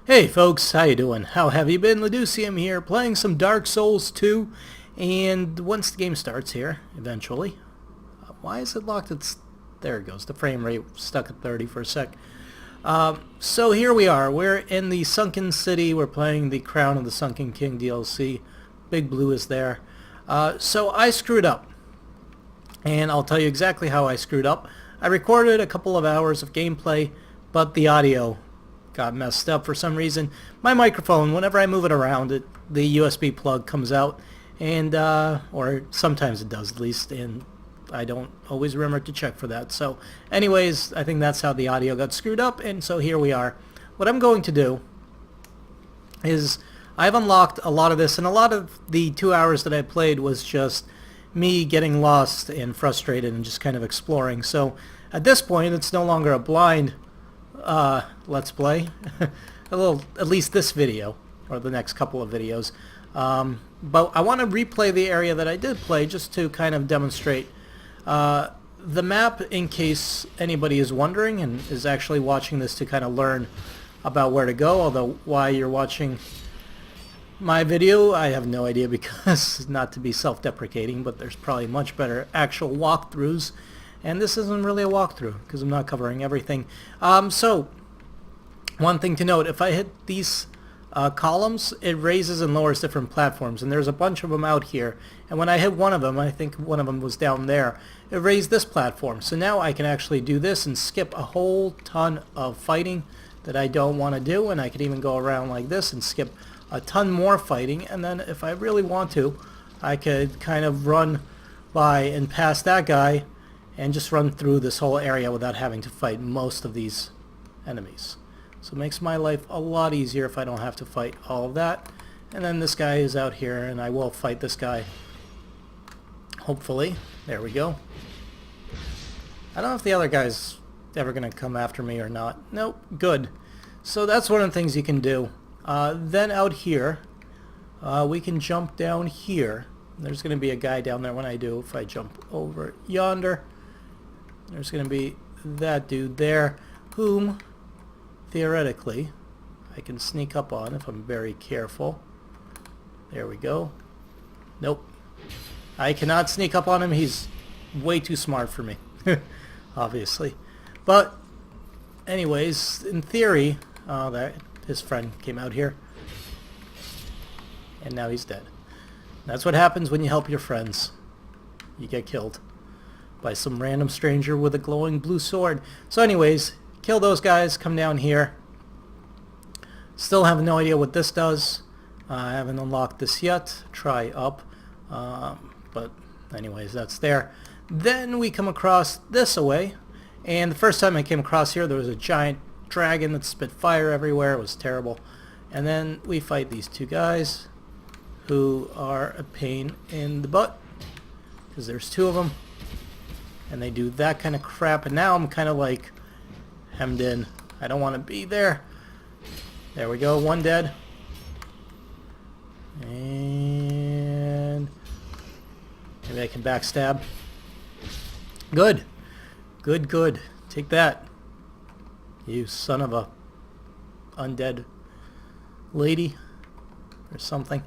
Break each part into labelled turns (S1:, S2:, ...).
S1: Hey folks, how you doing? How have you been? Leducium here, playing some Dark Souls 2, and once the game starts here, eventually, why is it locked? There it goes. The frame rate stuck at 30 for a sec. So here we are. We're in the Sunken City. We're playing the Crown of the Sunken King DLC. Big Blue is there. So I screwed up, and I'll tell you exactly how I screwed up. I recorded a couple of hours of gameplay, but the audio got messed up for some reason. My microphone, whenever I move it around, the USB plug comes out, and or sometimes it does at least, and I don't always remember to check for that. So anyways, I think that's how the audio got screwed up, and so here we are. What I'm going to do is I've unlocked a lot of this, and a lot of the 2 hours that I played was just me getting lost and frustrated and just kind of exploring. So at this point, it's no longer a blind let's play. At least this video, or the next couple of videos. But I want to replay the area that I did play just to kind of demonstrate the map, in case anybody is wondering and is actually watching this to kind of learn about where to go. Although why you're watching my video, I have no idea, because not to be self-deprecating, but there's probably much better actual walkthroughs. And this isn't really a walkthrough because I'm not covering everything. So, one thing to note, if I hit these columns, it raises and lowers different platforms. And there's a bunch of them out here. And when I hit one of them, I think one of them was down there, it raised this platform. So now I can actually do this and skip a whole ton of fighting that I don't want to do. And I could even go around like this and skip a ton more fighting. And then if I really want to, I could kind of run by and past that guy and just run through this whole area without having to fight most of these enemies. So it makes my life a lot easier if I don't have to fight all of that. And then this guy is out here, and I will fight this guy. Hopefully. There we go. I don't know if the other guy's ever going to come after me or not. Nope. Good. So that's one of the things you can do. Then out here, we can jump down here. There's going to be a guy down there when I do. If I jump over yonder, there's going to be that dude there, whom, theoretically, I can sneak up on if I'm very careful. There we go. Nope. I cannot sneak up on him. He's way too smart for me, obviously. But, anyways, in theory, that his friend came out here, and now he's dead. That's what happens when you help your friends. You get killed by some random stranger with a glowing blue sword. So anyways, kill those guys, come down here. Still have no idea what this does. I haven't unlocked this yet. Try up. But anyways, that's there. Then we come across this away. And the first time I came across here, there was a giant dragon that spit fire everywhere. It was terrible. And then we fight these two guys, who are a pain in the butt, because there's two of them, and they do that kind of crap, and now I'm kind of like hemmed in. I don't want to be there. There we go, one dead. And maybe I can backstab. Good. Good, good. Take that, you son of a undead lady or something.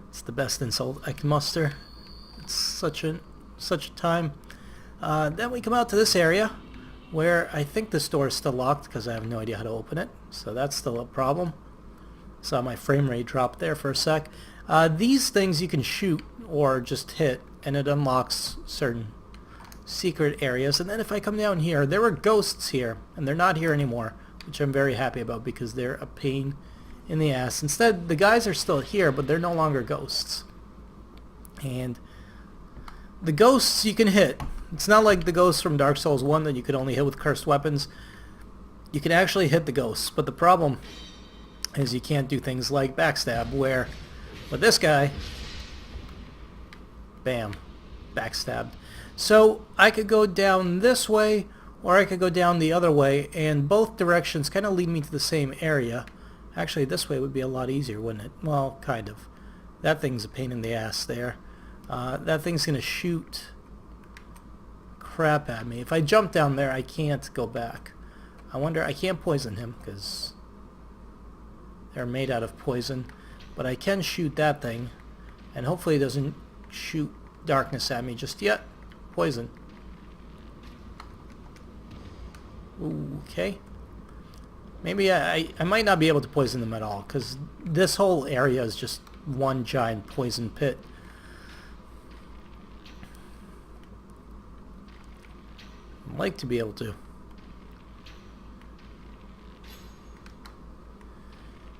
S1: It's the best insult I can muster. It's such a time. Then we come out to this area where I think this door is still locked because I have no idea how to open it. So that's still a problem. Saw my frame rate drop there for a sec. These things you can shoot or just hit, and it unlocks certain secret areas. And then if I come down here, there were ghosts here, and they're not here anymore, which I'm very happy about because they're a pain in the ass. Instead, the guys are still here, but they're no longer ghosts. And the ghosts you can hit. It's not like the ghosts from Dark Souls 1 that you could only hit with cursed weapons. You can actually hit the ghosts, but the problem is you can't do things like backstab, where with this guy, bam, backstabbed. So I could go down this way, or I could go down the other way, and both directions kind of lead me to the same area. Actually, this way would be a lot easier, wouldn't it? Well, kind of. That thing's a pain in the ass there. That thing's going to shoot crap at me. If I jump down there, I can't go back. I wonder, I can't poison him, because They're made out of poison. But I can shoot that thing, and hopefully it doesn't shoot darkness at me just yet. Poison. Okay. Maybe I might not be able to poison them at all, because this whole area is just one giant poison pit. I'd like to be able to.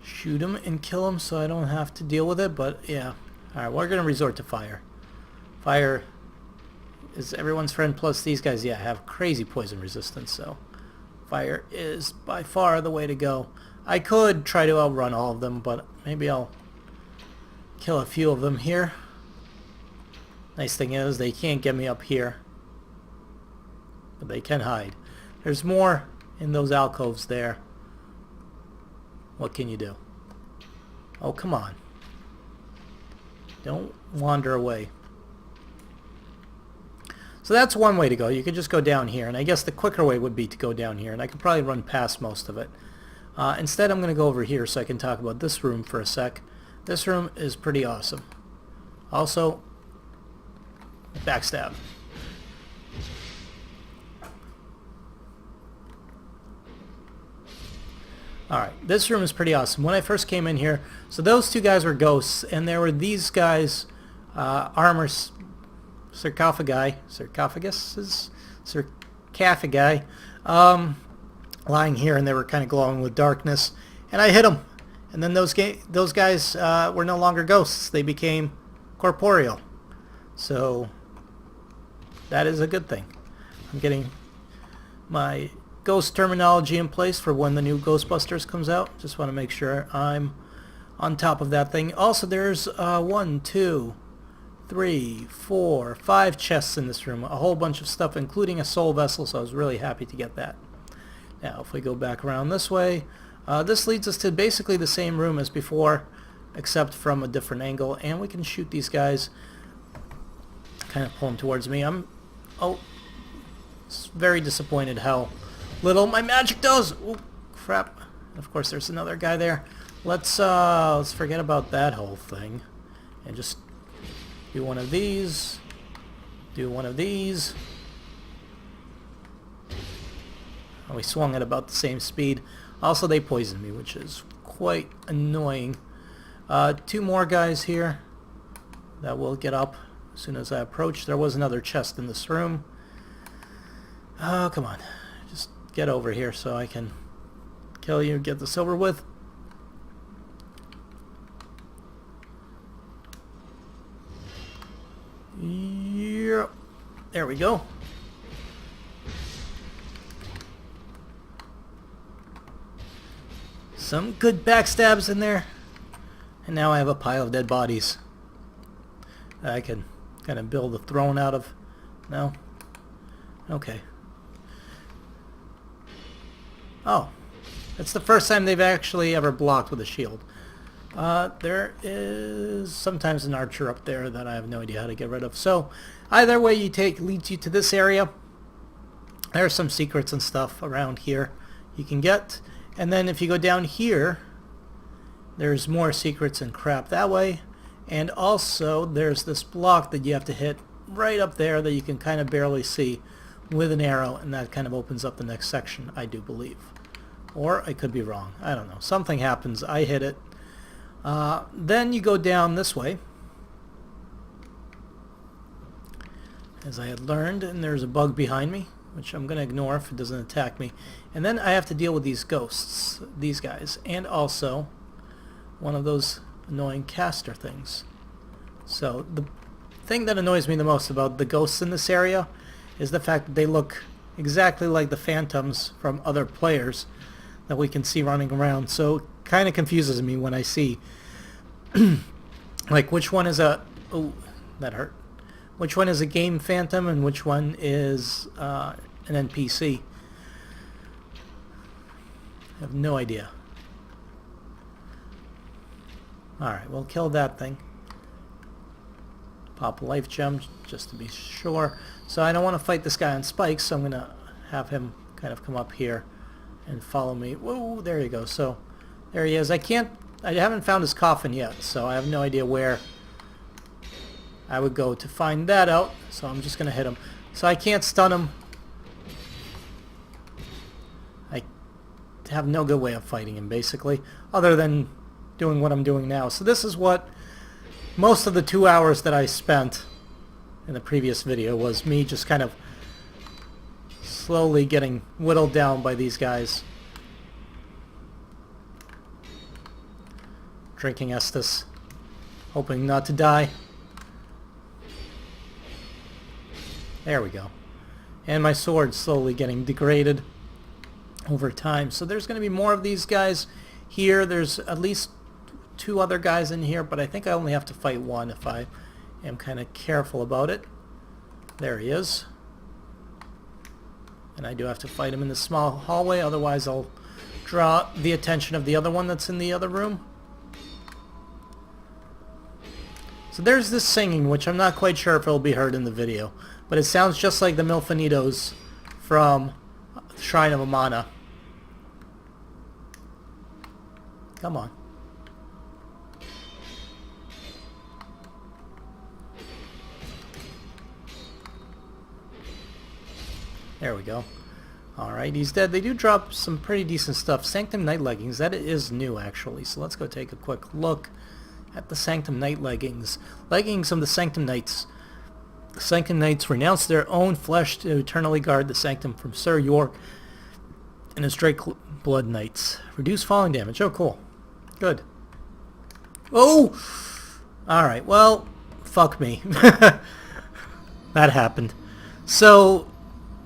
S1: Shoot him and kill him so I don't have to deal with it, but yeah. Alright, we're going to resort to fire. Fire is everyone's friend, plus these guys, yeah, have crazy poison resistance, so fire is by far the way to go. I could try to outrun all of them, but maybe I'll kill a few of them here. Nice thing is they can't get me up here, but they can hide. There's more in those alcoves there. What can you do? Oh, come on. Don't wander away. So that's one way to go. You could just go down here, and I guess the quicker way would be to go down here, and I could probably run past most of it. Instead, I'm going to go over here so I can talk about this room for a sec. This room is pretty awesome. Also, backstab. Alright, this room is pretty awesome. When I first came in here, so those two guys were ghosts, and there were these guys, sarcophagi, lying here, and they were kind of glowing with darkness, and I hit them. And then those guys were no longer ghosts. They became corporeal. So that is a good thing. I'm getting my ghost terminology in place for when the new Ghostbusters comes out. Just want to make sure I'm on top of that thing. Also, there's 1, 2, 3, 4, 5 chests in this room. A whole bunch of stuff, including a soul vessel, so I was really happy to get that. Now, if we go back around this way, this leads us to basically the same room as before, except from a different angle, and we can shoot these guys. Kind of pull them towards me. I'm very disappointed how little my magic does. Oh, crap. Of course, there's another guy there. Let's forget about that whole thing and just do one of these. Do one of these. Oh, we swung at about the same speed. Also, they poisoned me, which is quite annoying. 2 more guys here that will get up as soon as I approach. There was another chest in this room. Oh, come on. Just get over here so I can kill you, get this over with. Yep. There we go. Some good backstabs in there. And now I have a pile of dead bodies that I can kind of build a throne out of. No? Okay. Oh. That's the first time they've actually ever blocked with a shield. There is sometimes an archer up there that I have no idea how to get rid of. So, either way you take leads you to this area. There are some secrets and stuff around here you can get. And then if you go down here, there's more secrets and crap that way. And also, there's this block that you have to hit right up there that you can kind of barely see with an arrow, and that kind of opens up the next section, I do believe. Or I could be wrong. I don't know. Something happens. I hit it. Then you go down this way, as I had learned, and there's a bug behind me, which I'm going to ignore if it doesn't attack me. And then I have to deal with these ghosts, these guys, and also one of those annoying caster things. So the thing that annoys me the most about the ghosts in this area is the fact that they look exactly like the phantoms from other players that we can see running around. So it kind of confuses me when I see like which one is a... Oh, that hurt. Which one is a game phantom and which one is an NPC. I have no idea. Alright, we'll kill that thing. Pop a life gem just to be sure. So I don't want to fight this guy on spikes, so I'm going to have him kind of come up here and follow me. Whoa, there you go. So There he is. I haven't found his coffin yet, so I have no idea where I would go to find that out. So I'm just going to hit him. So I can't stun him. I have no good way of fighting him, basically, other than doing what I'm doing now. So this is what most of the 2 hours that I spent in the previous video was me just kind of slowly getting whittled down by these guys. Drinking Estus, hoping not to die. There we go. And my sword's slowly getting degraded over time. So there's going to be more of these guys here. There's at least 2 other guys in here, but I think I only have to fight one if I am kind of careful about it. There he is. And I do have to fight him in the small hallway, otherwise I'll draw the attention of the other one that's in the other room. So there's this singing, which I'm not quite sure if it'll be heard in the video, but it sounds just like the Milfinitos from Shrine of Amana. Come on. There we go. Alright, he's dead. They do drop some pretty decent stuff. Sanctum Knight Leggings, that is new actually. So let's go take a quick look at the Sanctum Knight Leggings. Leggings of the Sanctum Knights. The Sanctum Knights renounce their own flesh to eternally guard the Sanctum from Sir York and his Drake Blood Knights. Reduce falling damage. Oh, cool. Good. Oh! Alright, well, fuck me. That happened. So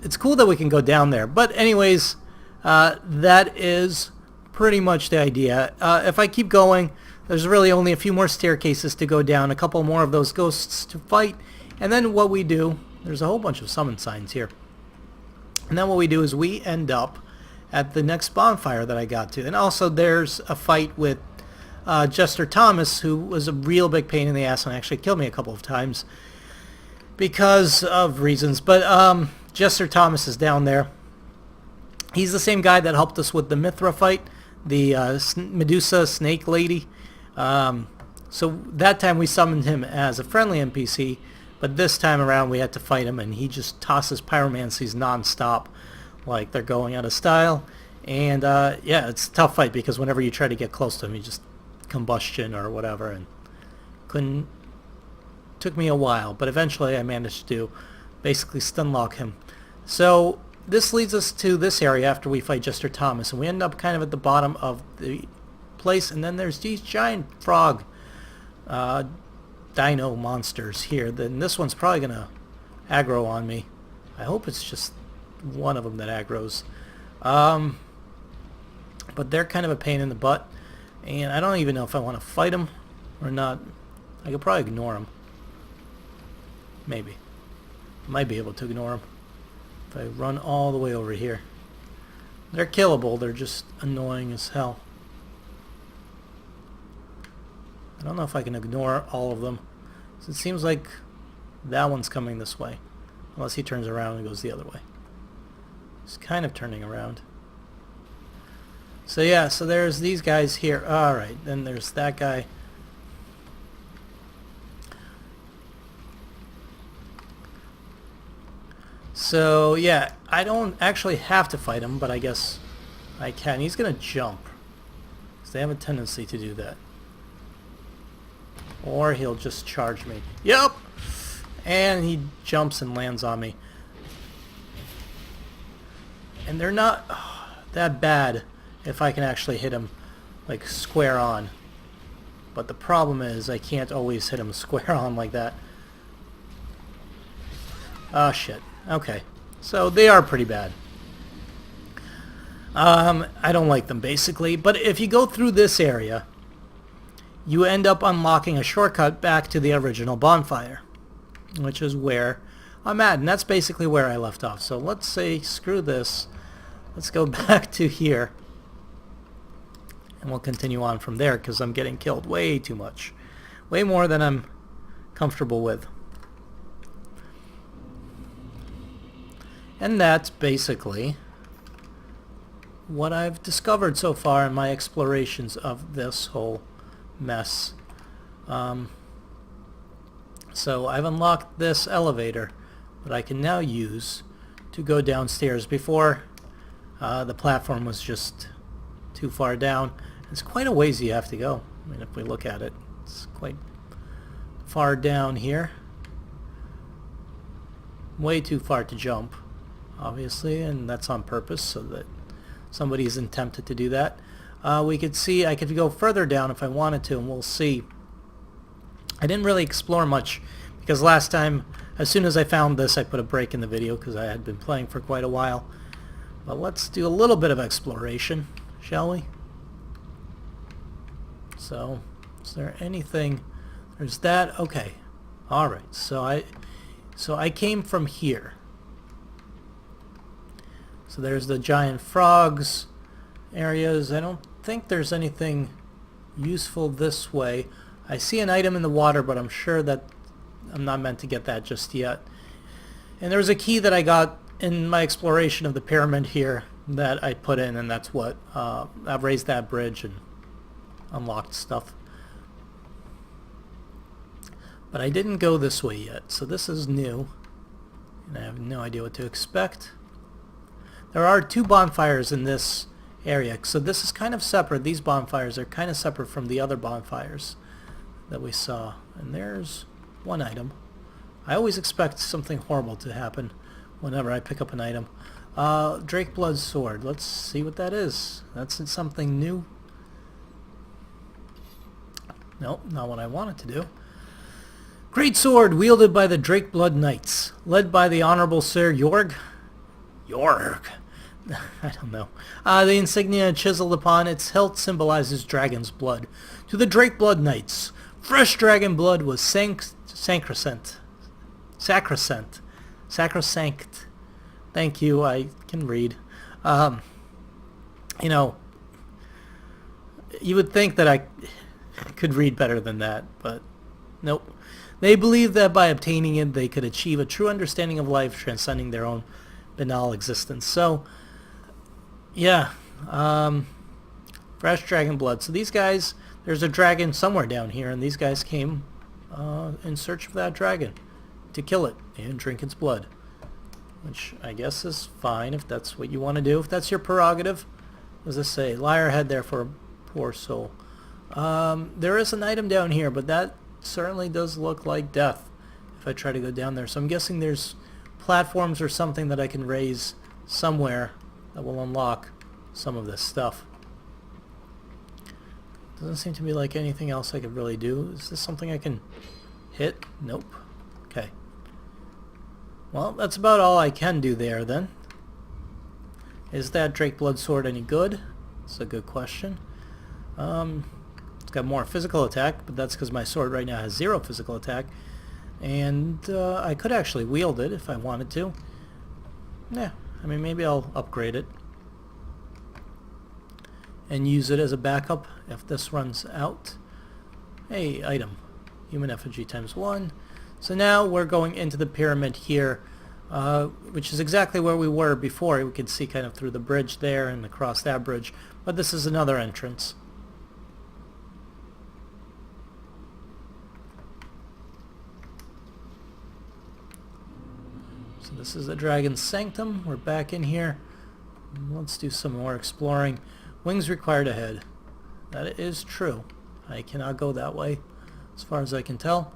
S1: it's cool that we can go down there. But anyways, that is pretty much the idea. If I keep going, there's really only a few more staircases to go down, a couple more of those ghosts to fight, and then what we do, there's a whole bunch of summon signs here. And then what we do is we end up at the next bonfire that I got to. And also there's a fight with Jester Thomas, who was a real big pain in the ass and actually killed me a couple of times because of reasons. But Jester Thomas is down there. He's the same guy that helped us with the Mithra fight, the Medusa snake lady. So that time we summoned him as a friendly NPC, but this time around we had to fight him, and he just tosses pyromancies non-stop like they're going out of style. And yeah, it's a tough fight because whenever you try to get close to him, he just combustion or whatever, and took me a while, but eventually I managed to basically stun lock him. So this leads us to this area after we fight Jester Thomas, and we end up kind of at the bottom of the place, and then there's these giant frog dino monsters here. Then this one's probably gonna aggro on me. I hope it's just one of them that aggroes. But they're kind of a pain in the butt, and I don't even know if I want to fight them or not. I could probably ignore them. Maybe. Might be able to ignore them if I run all the way over here. They're killable, they're just annoying as hell. I don't know if I can ignore all of them. So it seems like that one's coming this way. Unless he turns around and goes the other way. He's kind of turning around. So yeah, so there's these guys here. Alright, then there's that guy. So yeah, I don't actually have to fight him, but I guess I can. He's gonna jump, because they have a tendency to do that. Or he'll just charge me. Yep! And he jumps and lands on me. And they're not that bad if I can actually hit him like square on. But the problem is I can't always hit him square on like that. Oh shit. Okay. So they are pretty bad. I don't like them basically. But if you go through this area, you end up unlocking a shortcut back to the original bonfire, which is where I'm at, and that's basically where I left off. So let's say, screw this, let's go back to here, and we'll continue on from there, because I'm getting killed way too much. Way more than I'm comfortable with. And that's basically what I've discovered so far in my explorations of this whole mess. So I've unlocked this elevator that I can now use to go downstairs. Before, the platform was just too far down. It's quite a ways you have to go. I mean, if we look at it, it's quite far down here. Way too far to jump, obviously, and that's on purpose so that somebody isn't tempted to do that. We could see I could go further down if I wanted to, and we'll see. I didn't really explore much because last time, as soon as I found this, I put a break in the video because I had been playing for quite a while. But let's do a little bit of exploration, shall we? So, is there anything? There's that. Okay. All right. So I came from here. So there's the giant frogs areas. I don't think there's anything useful this way. I see an item in the water, but I'm sure that I'm not meant to get that just yet. And there's a key that I got in my exploration of the pyramid here that I put in, and that's what I've raised that bridge and unlocked stuff. But I didn't go this way yet, so this is new, and I have no idea what to expect. There are 2 bonfires in this area, so this is kind of separate. These bonfires are kind of separate from the other bonfires that we saw. And there's one item. I always expect something horrible to happen whenever I pick up an item. Drake Blood Sword. Let's see what that is. That's something new. Nope, not what I wanted to do. Great sword wielded by the Drake Blood Knights, led by the Honorable Sir Jorg. I don't know. The insignia chiseled upon its hilt symbolizes dragon's blood. To the Drake Blood Knights, fresh dragon blood was sacrosanct. Thank you, I can read. You know, you would think that I could read better than that, but nope. They believed that by obtaining it, they could achieve a true understanding of life, transcending their own banal existence. So, yeah, fresh dragon blood. So these guys, there's a dragon somewhere down here, and these guys came in search of that dragon to kill it and drink its blood, which I guess is fine if that's what you want to do, if that's your prerogative. What does this say? Liar head there for a poor soul. There is an item down here, but that certainly does look like death if I try to go down there. So I'm guessing there's platforms or something that I can raise somewhere that will unlock some of this stuff. Doesn't seem to be like anything else I could really do. Is this something I can hit? Nope. Okay. Well, that's about all I can do there then. Is that Drake Blood Sword any good? That's a good question. It's got more physical attack, but that's because my sword right now has 0 physical attack. And I could actually wield it if I wanted to. Yeah, I mean, maybe I'll upgrade it and use it as a backup if this runs out. Hey, item. Human effigy ×1. So now we're going into the pyramid here, which is exactly where we were before. We could see kind of through the bridge there and across that bridge. But this is another entrance. So this is the Dragon's Sanctum. We're back in here. Let's do some more exploring. Wings required ahead. That is true. I cannot go that way, as far as I can tell.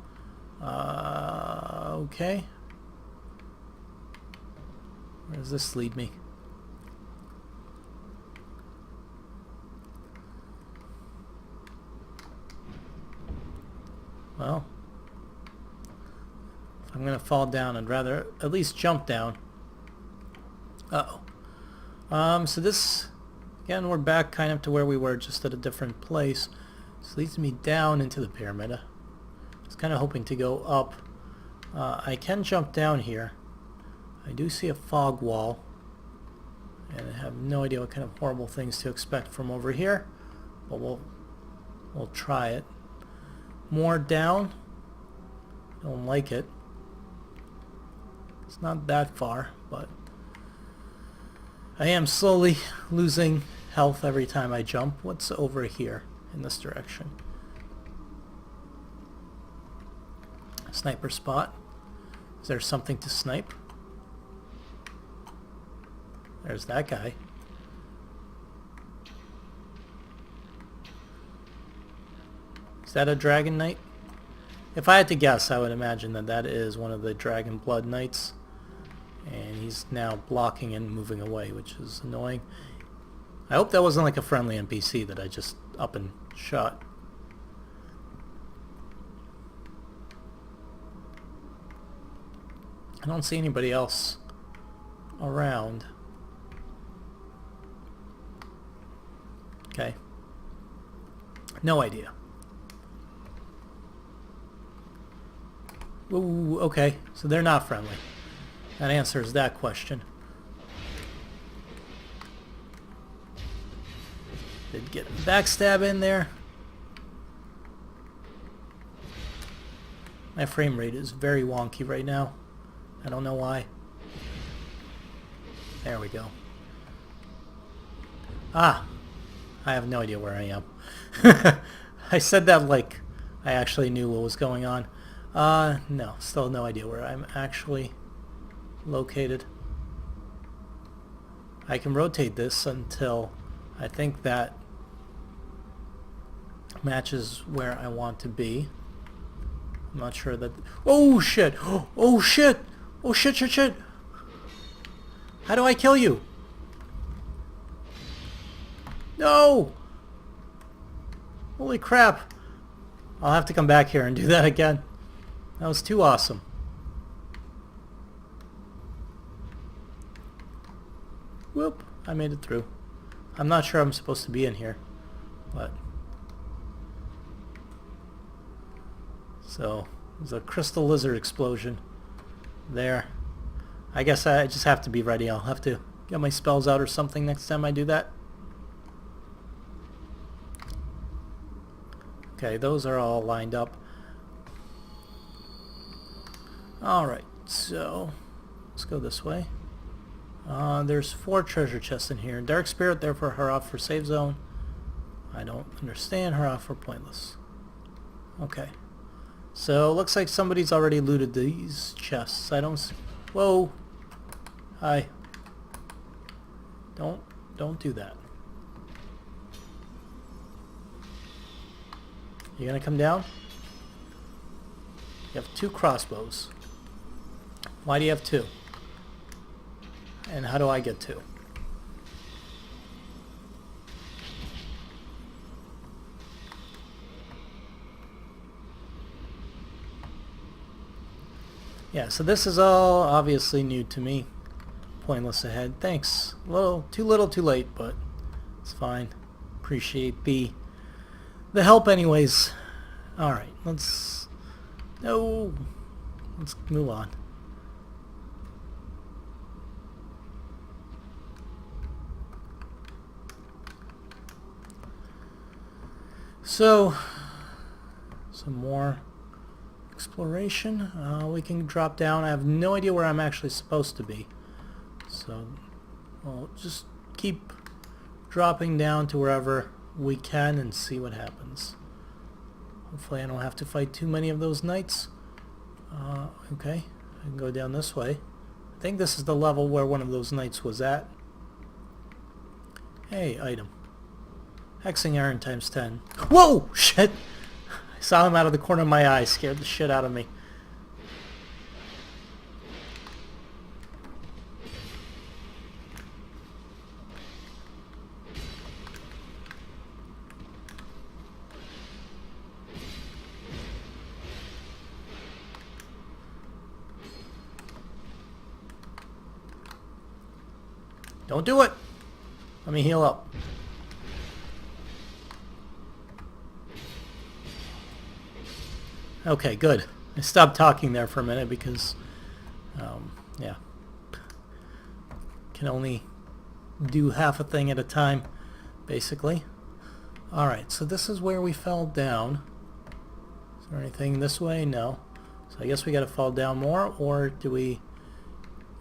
S1: Okay. Where does this lead me? Well, if I'm going to fall down, I'd rather at least jump down. Uh-oh. So this, again, we're back kind of to where we were, just at a different place. This leads me down into the pyramid. I was kind of hoping to go up. I can jump down here. I do see a fog wall, and I have no idea what kind of horrible things to expect from over here, but we'll try it. More down. Don't like it. It's not that far, but I am slowly losing health every time I jump. What's over here in this direction? Sniper spot. Is there something to snipe? There's that guy. Is that a Dragon Knight? If I had to guess, I would imagine that that is one of the Dragon Blood Knights. And he's now blocking and moving away, which is annoying. I hope that wasn't like a friendly NPC that I just up and shot. I don't see anybody else around. Okay. No idea. Ooh, okay. So they're not friendly. That answers that question. Did get a backstab in there. My frame rate is very wonky right now. I don't know why. There we go. Ah! I have no idea where I am. I said that like I actually knew what was going on. No, still no idea where I'm actually located. I can rotate this until I think that matches where I want to be. I'm not sure that... Oh shit! Oh shit! Oh shit, shit, shit! How do I kill you? No! Holy crap! I'll have to come back here and do that again. That was too awesome. Whoop! I made it through. I'm not sure I'm supposed to be in here, but... So, there's a crystal lizard explosion there. I guess I just have to be ready. I'll have to get my spells out or something next time I do that. Okay, those are all lined up. Alright, so let's go this way. There's 4 treasure chests in here. Dark Spirit, therefore hurrah for save zone. I don't understand. Hurrah for pointless. Okay. So, looks like somebody's already looted these chests. I don't... Whoa! Hi. Don't do that. You gonna come down? You have 2 crossbows. Why do you have 2? And how do I get 2? Yeah, so this is all obviously new to me. Pointless ahead. Thanks. Too little, too late, but it's fine. Appreciate the help anyways. Alright, let's move on. So, some more exploration. We can drop down. I have no idea where I'm actually supposed to be. So, we'll just keep dropping down to wherever we can and see what happens. Hopefully I don't have to fight too many of those knights. Okay, I can go down this way. I think this is the level where one of those knights was at. Hey, item. Hexing iron times 10. Whoa! Shit! I saw him out of the corner of my eye. Scared the shit out of me. Don't do it! Let me heal up. Okay, good. I stopped talking there for a minute because, yeah. Can only do half a thing at a time, basically. Alright, so this is where we fell down. Is there anything this way? No. So I guess we gotta fall down more, or do we...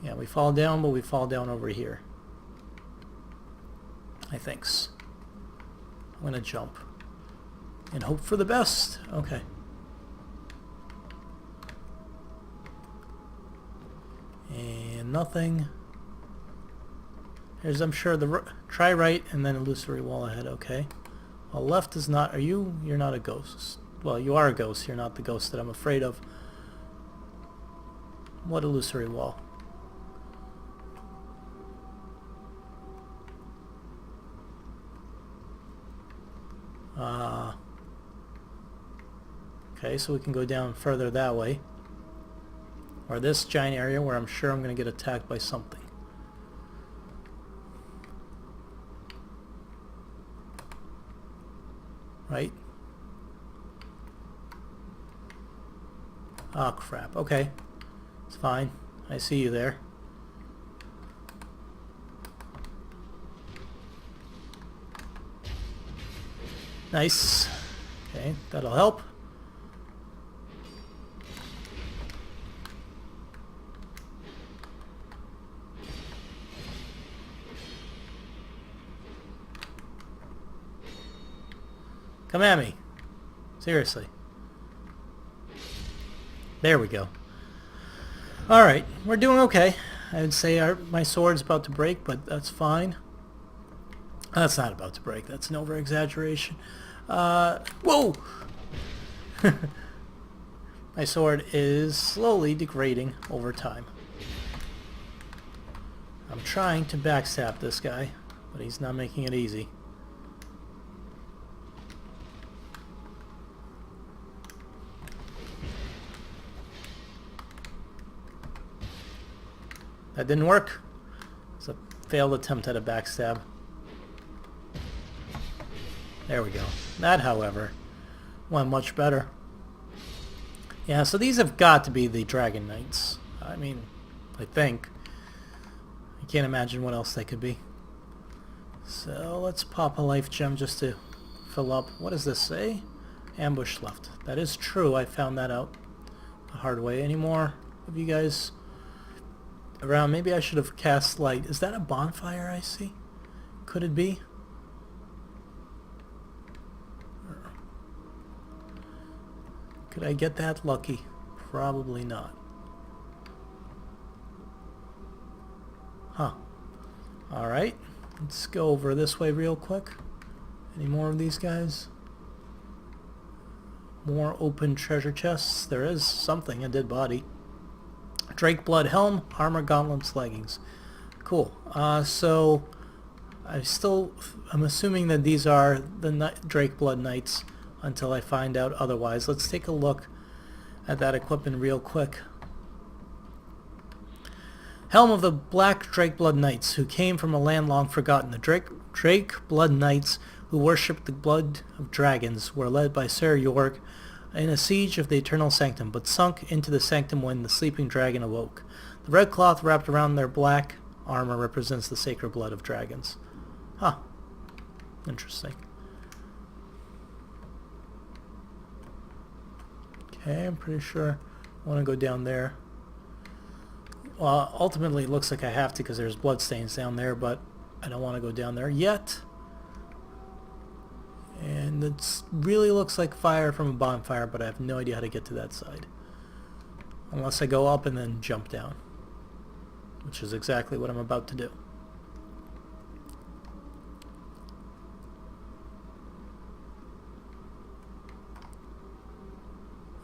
S1: Yeah, we fall down, but we fall down over here. I thinks. I'm gonna jump. And hope for the best. Okay. And nothing. Here's, I'm sure, try right and then illusory wall ahead. Okay. Well, left is not... You're not a ghost. Well, you are a ghost. You're not the ghost that I'm afraid of. What illusory wall? Okay, so we can go down further that way. Or this giant area where I'm sure I'm going to get attacked by something. Right? Oh, crap. Okay. It's fine. I see you there. Nice. Okay, that'll help. Come at me. Seriously. There we go. Alright, we're doing okay. I would say my sword's about to break, but that's fine. That's not about to break. That's an over-exaggeration. Whoa! My sword is slowly degrading over time. I'm trying to backstab this guy, but he's not making it easy. That didn't work. It's a failed attempt at a backstab. There we go. That, however, went much better. Yeah, so these have got to be the Dragon Knights. I mean, I think. I can't imagine what else they could be. So let's pop a life gem just to fill up. What does this say? Ambush left. That is true. I found that out the hard way. Any more of you guys around? Maybe I should have cast light. Is that a bonfire I see? Could it be? Could I get that lucky? Probably not. Huh. Alright. Let's go over this way real quick. Any more of these guys? More open treasure chests. There is something, a dead body. Drake Blood Helm, Armor Gauntlets, Leggings. Cool. So I'm assuming that these are the Drake Blood Knights until I find out otherwise. Let's take a look at that equipment real quick. Helm of the Black Drake Blood Knights, who came from a land long forgotten. The Drake Blood Knights, who worshipped the blood of dragons, were led by Sir York in a siege of the Eternal Sanctum, but sunk into the sanctum when the sleeping dragon awoke. The red cloth wrapped around their black armor represents the sacred blood of dragons. Huh. Interesting. Okay, I'm pretty sure I want to go down there. Well, ultimately it looks like I have to because there's bloodstains down there, but I don't want to go down there yet. And it really looks like fire from a bonfire, but I have no idea how to get to that side. Unless I go up and then jump down. Which is exactly what I'm about to do.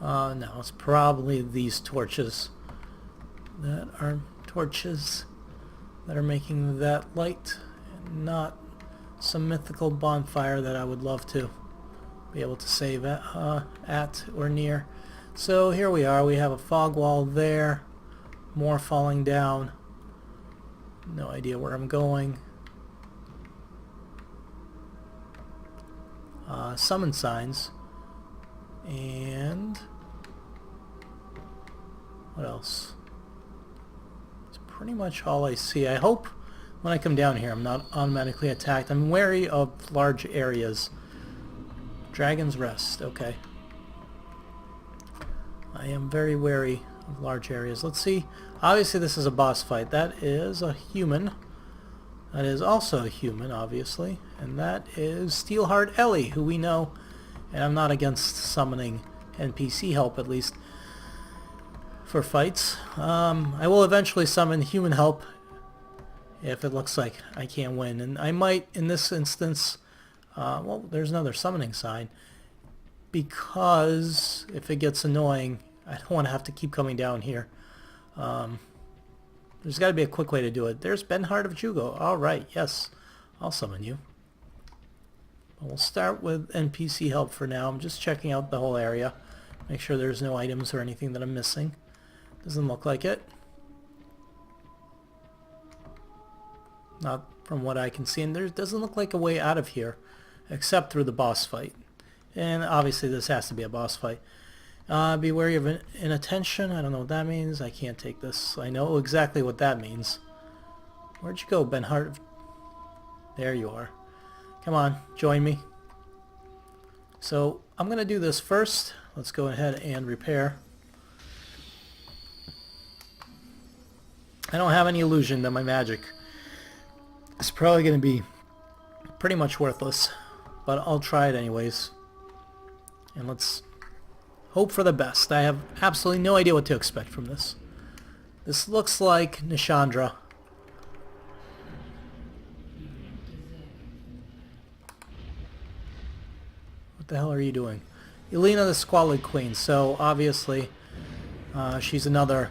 S1: No, it's probably these torches that are making that light, and not some mythical bonfire that I would love to be able to save at or near. So here we are. We have a fog wall there, more falling down. No idea where I'm going. Summon signs. And what else? It's pretty much all I see. I hope when I come down here I'm not automatically attacked. I'm wary of large areas. Dragon's Rest, okay. I am very wary of large areas. Let's see. Obviously this is a boss fight. That is a human. That is also a human, obviously, and that is Steelheart Ellie, who we know, and I'm not against summoning NPC help, at least for fights. I will eventually summon human help if it looks like I can't win, and I might, in this instance, well, there's another summoning sign, because if it gets annoying, I don't want to have to keep coming down here. There's got to be a quick way to do it. There's Benhart of Jugo. Alright, yes. I'll summon you. We'll start with NPC help for now. I'm just checking out the whole area. Make sure there's no items or anything that I'm missing. Doesn't look like it. Not from what I can see. And there doesn't look like a way out of here, except through the boss fight. And obviously this has to be a boss fight. Be wary of inattention. I don't know what that means. I can't take this. I know exactly what that means. Where'd you go, Benhart? There you are. Come on, join me. So I'm going to do this first. Let's go ahead and repair. I don't have any illusion that my magic is probably going to be pretty much worthless, but I'll try it anyways. And let's hope for the best. I have absolutely no idea what to expect from this. This looks like Nishandra. What the hell are you doing? Elena the Squalid Queen. So obviously she's another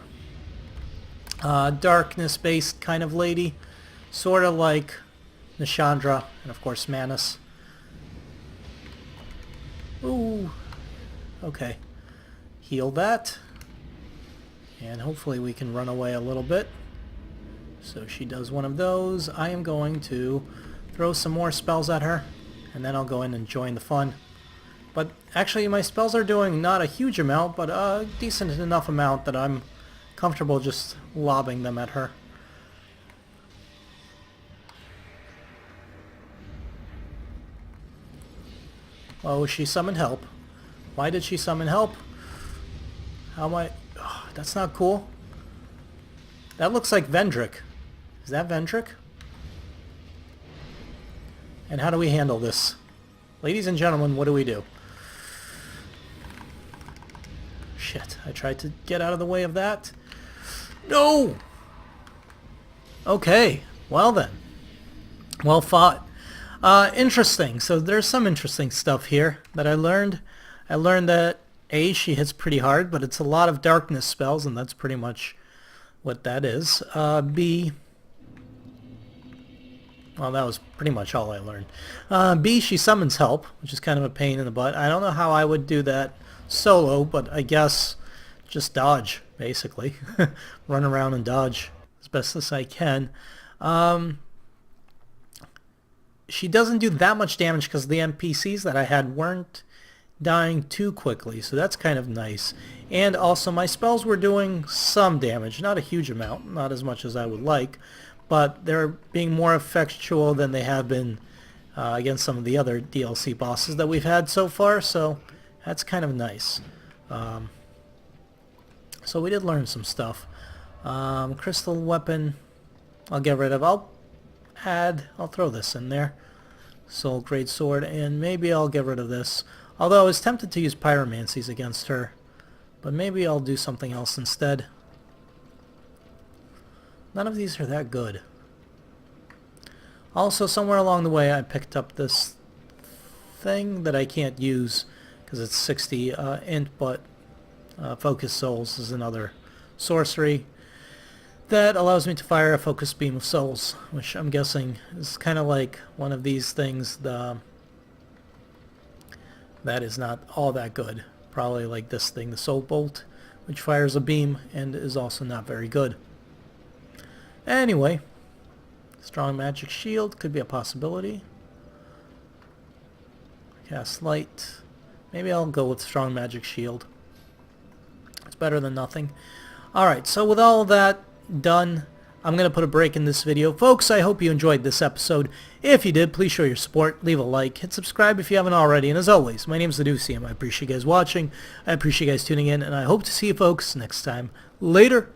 S1: darkness-based kind of lady. Sort of like Nishandra and of course Manus. Ooh. Okay. Heal that, and hopefully we can run away a little bit. So she does one of those. I am going to throw some more spells at her, and then I'll go in and join the fun. But actually my spells are doing not a huge amount, but a decent enough amount that I'm comfortable just lobbing them at her. Oh, she summoned help. Why did she summon help? How am I... Oh, that's not cool. That looks like Vendrick. Is that Vendrick? And how do we handle this? Ladies and gentlemen, what do we do? Shit, I tried to get out of the way of that. No! Okay, well then. Well fought. Interesting. So there's some interesting stuff here that I learned. I learned that A, she hits pretty hard, but it's a lot of darkness spells, and that's pretty much what that is. B, well, that was pretty much all I learned. B, she summons help, which is kind of a pain in the butt. I don't know how I would do that solo, but I guess just dodge, basically. Run around and dodge as best as I can. She doesn't do that much damage because the NPCs that I had weren't dying too quickly, so that's kind of nice. And also my spells were doing some damage, not a huge amount, not as much as I would like, but they're being more effectual than they have been against some of the other DLC bosses that we've had so far, so that's kind of nice. So we did learn some stuff. Crystal weapon, I'll get rid of. I'll throw this in there. Soul Great Sword, and maybe I'll get rid of this. Although I was tempted to use pyromancies against her, but maybe I'll do something else instead. None of these are that good. Also, somewhere along the way I picked up this thing that I can't use because it's 60 int, but Focus Souls is another sorcery that allows me to fire a focus beam of souls, which I'm guessing is kind of like one of these things that is not all that good. Probably like this thing, the Soul Bolt, which fires a beam and is also not very good. Anyway, Strong Magic Shield could be a possibility. Cast Light. Maybe I'll go with Strong Magic Shield. It's better than nothing. Alright, so with all that done, I'm going to put a break in this video. Folks, I hope you enjoyed this episode. If you did, please show your support, leave a like, hit subscribe if you haven't already, and as always, my name is Leducium. I appreciate you guys watching, I appreciate you guys tuning in, and I hope to see you folks next time. Later!